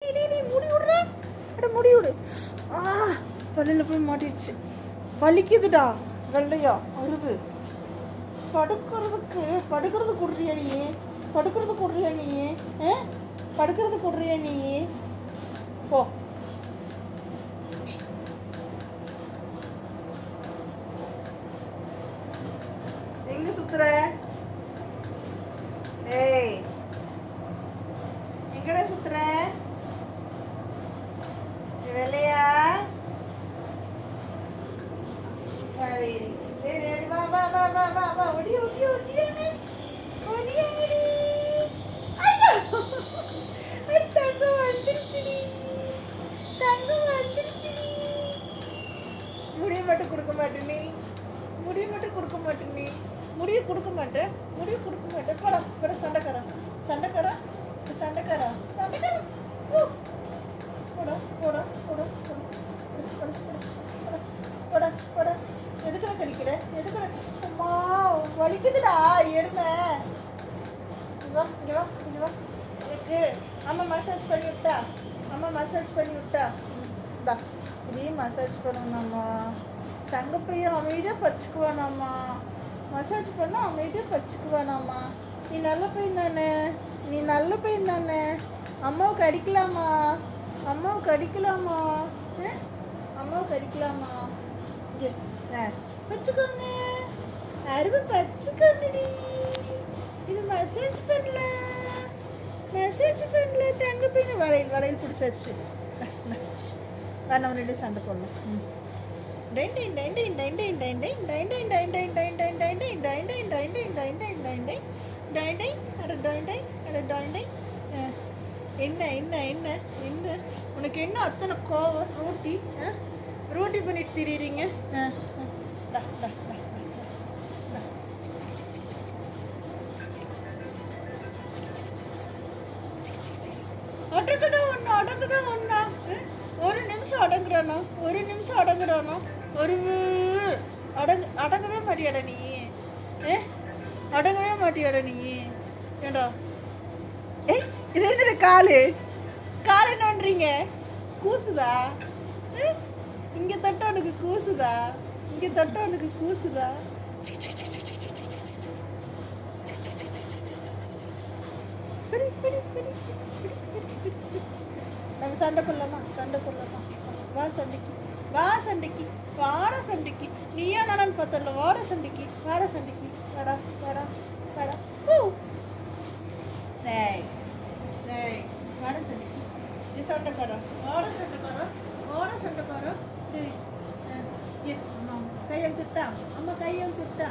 முடி விடுற, அட முடி விடு. ஆ, பல்லில் போய் மாட்டிடுச்சு. வலிக்குதுடா. வெள்ளையா அருவு. படுக்கிறது கொடுறியா நீ? படுக்கிறது கொடுறியா நீ? படுக்கிறது கொடுறியா நீ? போ. எங்க சுத்துற? ஏய், எங்கடா சுத்துற? வெள்ளையா வா வா வா வா வா வா. ஒடிய ஒடிய ஒடியானே ஒடியாடி. ஐயோ, தங்கம் வந்துருச்சுடி. தங்கம் வந்துருச்சுடி. முடிய மட்டும் கொடுக்க மாட்டேன் நீ. முடிய மட்டும் கொடுக்க மாட்டேன் நீ. முடிய கொடுக்க மாட்டேன். முடிய கொடுக்க மாட்டேன். போடா போடா. சண்டைக்காரா சண்டைக்காரா சண்டைக்காரா சண்டைக்காரா. போடா போடா போடா போடா போடா. எதுக்குடா கடிக்கிற? எதுக்குடா? அம்மா வலிக்குதுடா எருமை. வா இங்கே வா இங்கே வா. எனக்கு அம்மா மசாஜ் பண்ணி விட்டா. அம்மா மசாஜ் பண்ணி விட்டா. டா இப்படியே மசாஜ் பண்ணணும்மா. தங்க பையன் அமைதியாக பச்சுக்குவானாம்மா. மசாஜ் பண்ணால் அமைதியாக பச்சுக்குவானாம்மா. நீ நல்ல பையன் தானே? நீ நல்ல பையன் தானே? அம்மாவுக்கு அடிக்கலாமா? அம்மாவுக்கு அடிக்கலாமா? அம்மாவுக்கு அடிக்கலாமா? வச்சுக்கோங்க. அருமை பச்சுக்கோங்கடி. இது மசாஜ் பண்ணல. மசாஜ் பண்ணல. தங்க பையனை வளையல் வளையல் பிடிச்சாச்சு. நம்ம ரெண்டு சண்டை போடலாம். என்ன என்ன என்ன என்ன உனக்கு என்ன அத்தனை கோவம்? ரோட்டி ரோட்டி பண்ணிட்டு திரியுறீங்க. அடங்குதான் ஒண்ணா அடங்குதான் ஒண்ணா. ஒரு நிமிஷம் அடங்குறானா? ஒரு நிமிஷம் அடங்குறானா? ஒரு அடங்கவே மாட்டியாடா நீ? அடங்கவே மாட்டியாடா நீ? ஏண்டா? ஏய், இது என்னது? காலு கால் என்ன பண்றீங்க? கூசுதா? இங்கே தொட்ட உனக்கு கூசுதா? இங்கே தொட்ட உனக்கு கூசுதா? நம்ம சண்டை போடலாமா? சண்டை போடலாமா? வா சண்டைக்கு. வா சண்டைக்கு. வாடா சண்டைக்கு. நீயா நானும் பார்த்தல. வாடா சண்டைக்கு. வாடா சண்டைக்கு. வாடா வாடா வாடா. டேய் டேய், வாடா சண்டைக்கு. நீ சண்டைக்காரா? வாடா சண்டைக்காரா? வாடா சண்டைக்காரா? டேய், அம்மா கையை விட்டுட்டா. அம்மா கையை விட்டுட்டா.